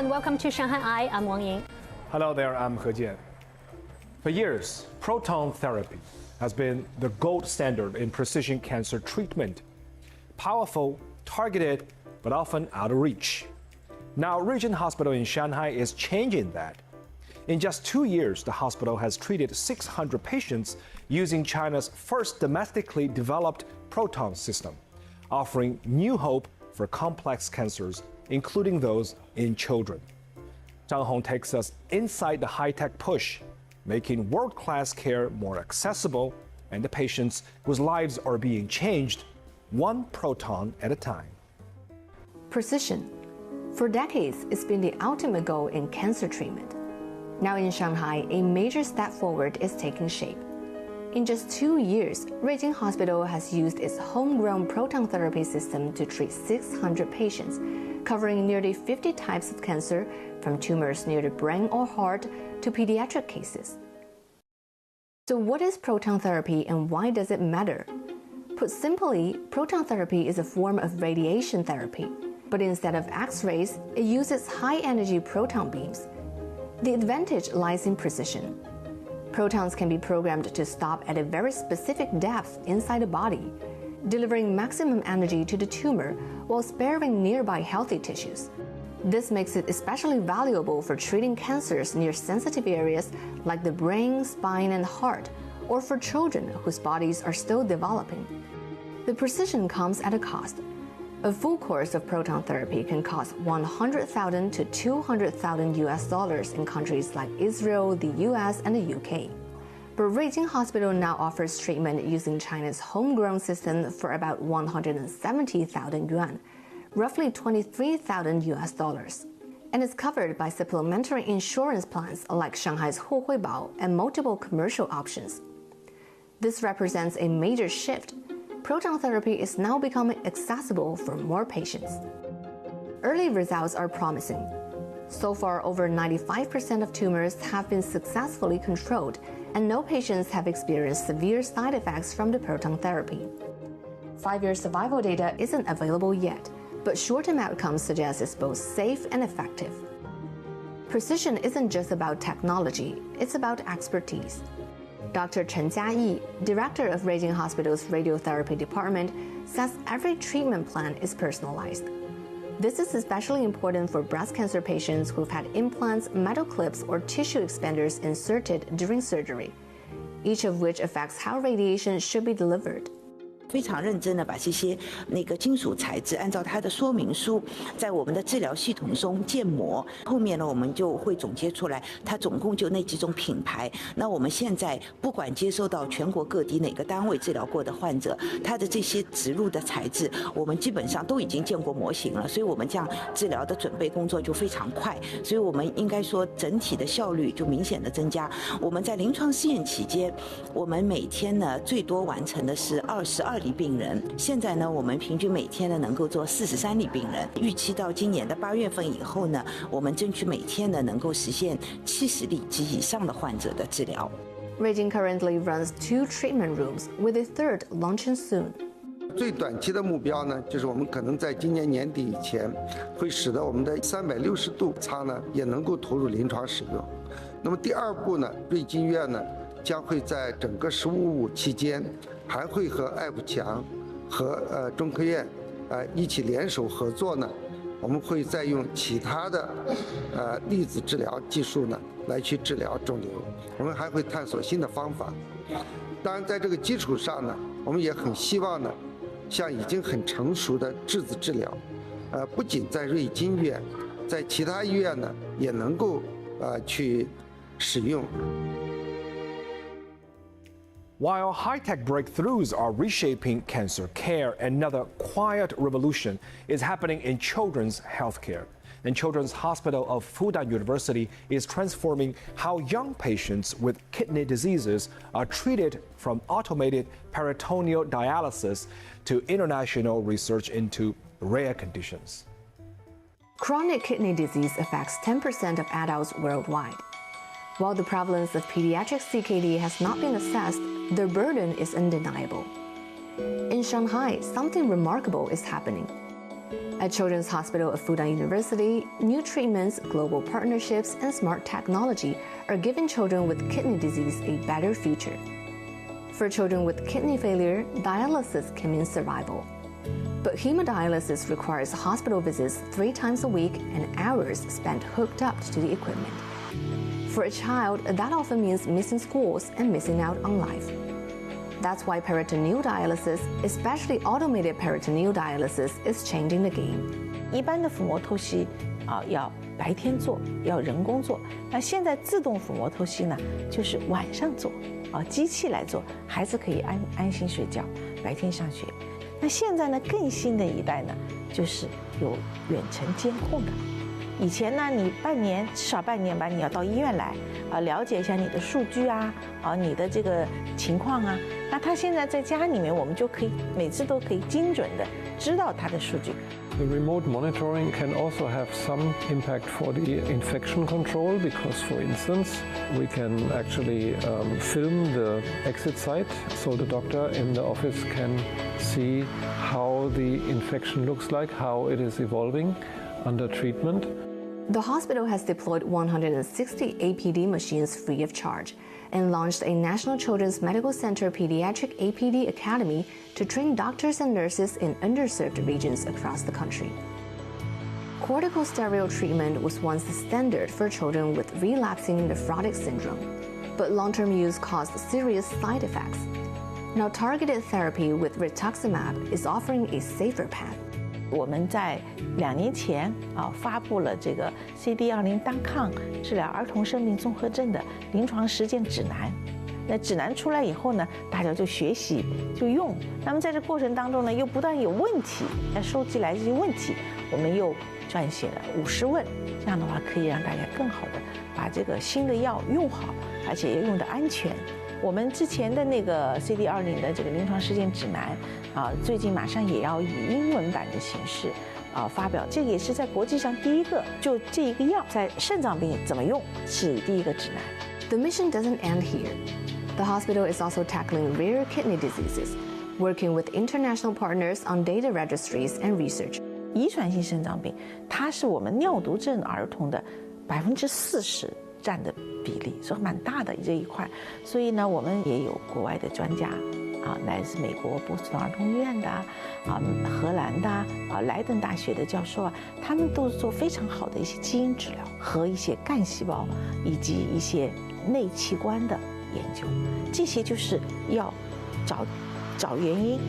and welcome to ShanghaiEye. I'm Wang Ying. Hello there, I'm He Jian. For years, proton therapy has been the gold standard in precision cancer treatment. Powerful, targeted, but often out of reach. Now, Ruijin Hospital in Shanghai is changing that. In just 2 years, the hospital has treated 600 patients using China's first domestically developed Proton system, offering new hope for complex cancers, including those in children. Zhang Hong takes us inside the high-tech push, making world-class care more accessible and the patients whose lives are being changed one proton at a time. Precision. For decades, it's been the ultimate goal in cancer treatment. Now in Shanghai, a major step forward is taking shape. In just 2 years, Ruijin Hospital has used its homegrown proton therapy system to treat 600 patients, covering nearly 50 types of cancer, from tumors near the brain or heart to pediatric cases. So what is proton therapy and why does it matter? Put simply, proton therapy is a form of radiation therapy, but instead of X-rays, it uses high-energy proton beams. The advantage lies in precision. Protons can be programmed to stop at a very specific depth inside the body, delivering maximum energy to the tumor while sparing nearby healthy tissues. This makes it especially valuable for treating cancers near sensitive areas like the brain, spine, and heart, or for children whose bodies are still developing. The precision comes at a cost. A full course of proton therapy can cost $100,000 to $200,000 US in countries like Israel, the US, and the UK. But Ruijin Hospital now offers treatment using China's homegrown system for about 170,000 yuan, roughly $23,000 US, and is covered by supplementary insurance plans like Shanghai's Huihuibao and multiple commercial options. This represents a major shift. Proton therapy is now becoming accessible for more patients. Early results are promising. So far, over 95% of tumors have been successfully controlled, and no patients have experienced severe side effects from the proton therapy. 5-year survival data isn't available yet, but short-term outcomes suggest it's both safe and effective. Precision isn't just about technology, it's about expertise. Dr. Chen Jiayi, director of Ruijin Hospital's radiotherapy department, says every treatment plan is personalized. This is especially important for breast cancer patients who've had implants, metal clips, or tissue expanders inserted during surgery, each of which affects how radiation should be delivered. 非常认真的把这些金属材质按照它的说明书在我们的治疗系统中建模，后面呢我们就会总结出来，它总共就那几种品牌。那我们现在不管接收到全国各地哪个单位治疗过的患者，它的这些植入的材质，我们基本上都已经建过模型了，所以我们这样治疗的准备工作就非常快，所以我们应该说整体的效率就明显的增加。我们在临床试验期间，我们每天呢最多完成的是22例病人，现在呢我们平均每天呢能够做43例病人，预期到今年的8月份以后呢，我们争取每天呢能够实现70例及以上的患者的治疗。Ruijin currently runs 2 treatment rooms, with a 3rd launching soon. 最短期的目标呢，就是我们可能在今年年底以前，会使得我们的360度舱呢也能够投入临床使用。那么第2步呢，瑞金院呢将会在整个15-15期间，还会和爱普强和中科院一起联手合作呢，我们会再用其他的粒子治疗技术呢来去治疗肿瘤，我们还会探索新的方法。当然，在这个基础上呢，我们也很希望呢，像已经很成熟的质子治疗，不仅在瑞金院，在其他医院呢也能够去使用。While high-tech breakthroughs are reshaping cancer care, another quiet revolution is happening in children's healthcare. And Children's Hospital of Fudan University is transforming how young patients with kidney diseases are treated, from automated peritoneal dialysis to international research into rare conditions. Chronic kidney disease affects 10% of adults worldwide. While the prevalence of pediatric CKD has not been assessed, the burden is undeniable. In Shanghai, something remarkable is happening. At Children's Hospital of Fudan University, new treatments, global partnerships, and smart technology are giving children with kidney disease a better future. For children with kidney failure, dialysis can mean survival. But hemodialysis requires hospital visits 3 times a week and hours spent hooked up to the equipment. For a child, that often means missing schools and missing out on life. That's why peritoneal dialysis, especially automated peritoneal dialysis, is changing the game. 一般的腹膜透析要白天做，要人工做。那现在自动腹膜透析呢，就是晚上做，机器来做，孩子可以安心睡觉，白天上学。那现在呢，更新的一代呢，就是有远程监控的。以前呢，你至少半年吧，你要到医院来了解一下你的数据你的这个情况啊。那他现在在家里面，我们就可以每次都可以精准的知道他的数据。The remote monitoring can also have some impact for the infection control because, for instance, we can actually film the exit site so the doctor in the office can see how the infection looks like, how it is evolving under treatment. The hospital has deployed 160 APD machines free of charge and launched a National Children's Medical Center Pediatric APD Academy to train doctors and nurses in underserved regions across the country. Corticosteroid treatment was once the standard for children with relapsing nephrotic syndrome, but long-term use caused serious side effects. Now targeted therapy with rituximab is offering a safer path. 我们在2年前发布了这个 CD20 单抗治疗儿童生病综合症的临床实践指南。那指南出来以后呢，大家就学习就用。那么在这过程当中呢，又不断有问题，要收集来这些问题，我们又撰写了50问，这样的话可以让大家更好的把这个新的药用好，而且要用的安全。我们之前的那个 CD20 的这个临床实践指南最近马上也要以英文版的形式发表，这也是在国际上第一个，就这一个药在肾脏病怎么用是第一个指南。The mission doesn't end here. The hospital is also tackling rare kidney diseases, working with international partners on data registries and research. 遗传性肾脏病，它是我们尿毒症儿童的40%占的比例，所以蛮大的这一块。所以呢，我们也有国外的专家来自美国波士顿儿童医院的荷兰的莱顿大学的教授他们都做非常好的一些基因治疗和一些干细胞以及一些内器官的研究。这些就是要找原因，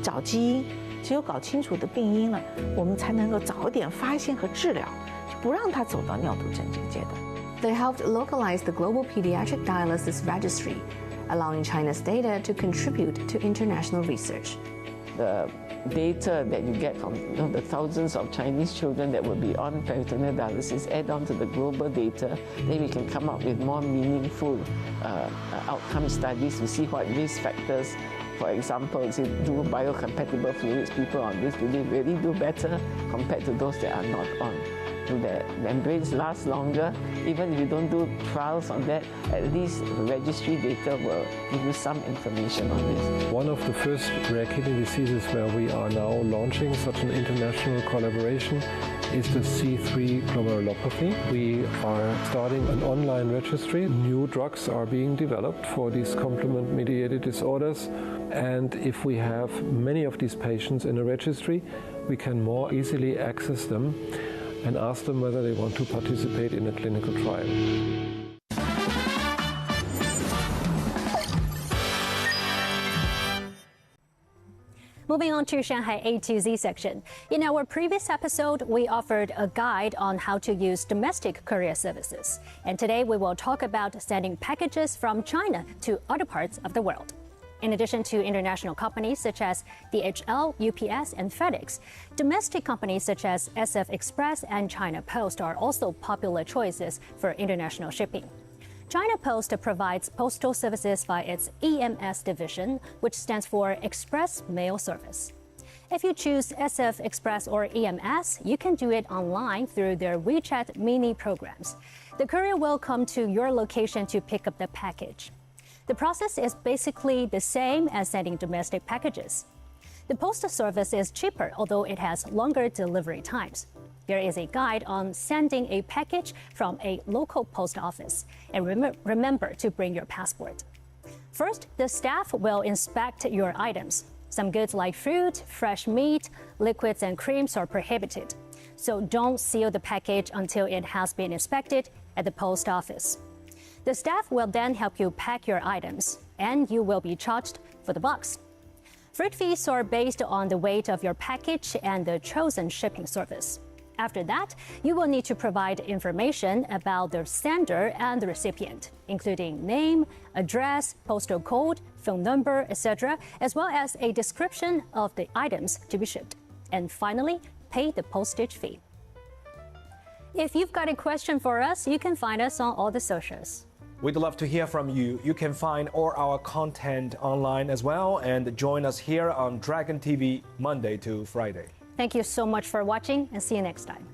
找基因。只有搞清楚的病因了，我们才能够早点发现和治疗，就不让他走到尿毒症这个阶段。They helped localize the global pediatric dialysis registry, allowing China's data to contribute to international research. The data that you get from the thousands of Chinese children that will be on peritoneal dialysis add on to the global data, then we can come up with more meaningful outcome studies to see what risk factors. For example, do biocompatible fluids people on this, do they really do better compared to those that are not on? Do their membranes last longer? Even if you don't do trials on that, at least the registry data will give you some information on this. One of the first rare kidney diseases where we are now launching such an international collaboration is the C3 glomerulopathy. We are starting an online registry. New drugs are being developed for these complement-mediated disorders. And if we have many of these patients in a registry, we can more easily access them and ask them whether they want to participate in a clinical trial. Moving on to Shanghai A to Z section. In our previous episode, we offered a guide on how to use domestic courier services. And today we will talk about sending packages from China to other parts of the world. In addition to international companies such as DHL, UPS, and FedEx, domestic companies such as SF Express and China Post are also popular choices for international shipping. China Post provides postal services by its EMS division, which stands for Express Mail Service. If you choose SF Express or EMS, you can do it online through their WeChat mini programs. The courier will come to your location to pick up the package. The process is basically the same as sending domestic packages. The postal service is cheaper, although it has longer delivery times. Here is a guide on sending a package from a local post office. And remember to bring your passport. First, the staff will inspect your items. Some goods like fruit, fresh meat, liquids, and creams are prohibited. So don't seal the package until it has been inspected at the post office. The staff will then help you pack your items, and you will be charged for the box. Freight fees are based on the weight of your package and the chosen shipping service. After that, you will need to provide information about the sender and the recipient, including name, address, postal code, phone number, etc., as well as a description of the items to be shipped. And finally, pay the postage fee. If you've got a question for us, you can find us on all the socials. We'd love to hear from you. You can find all our content online as well and join us here on Dragon TV Monday to Friday. Thank you so much for watching and see you next time.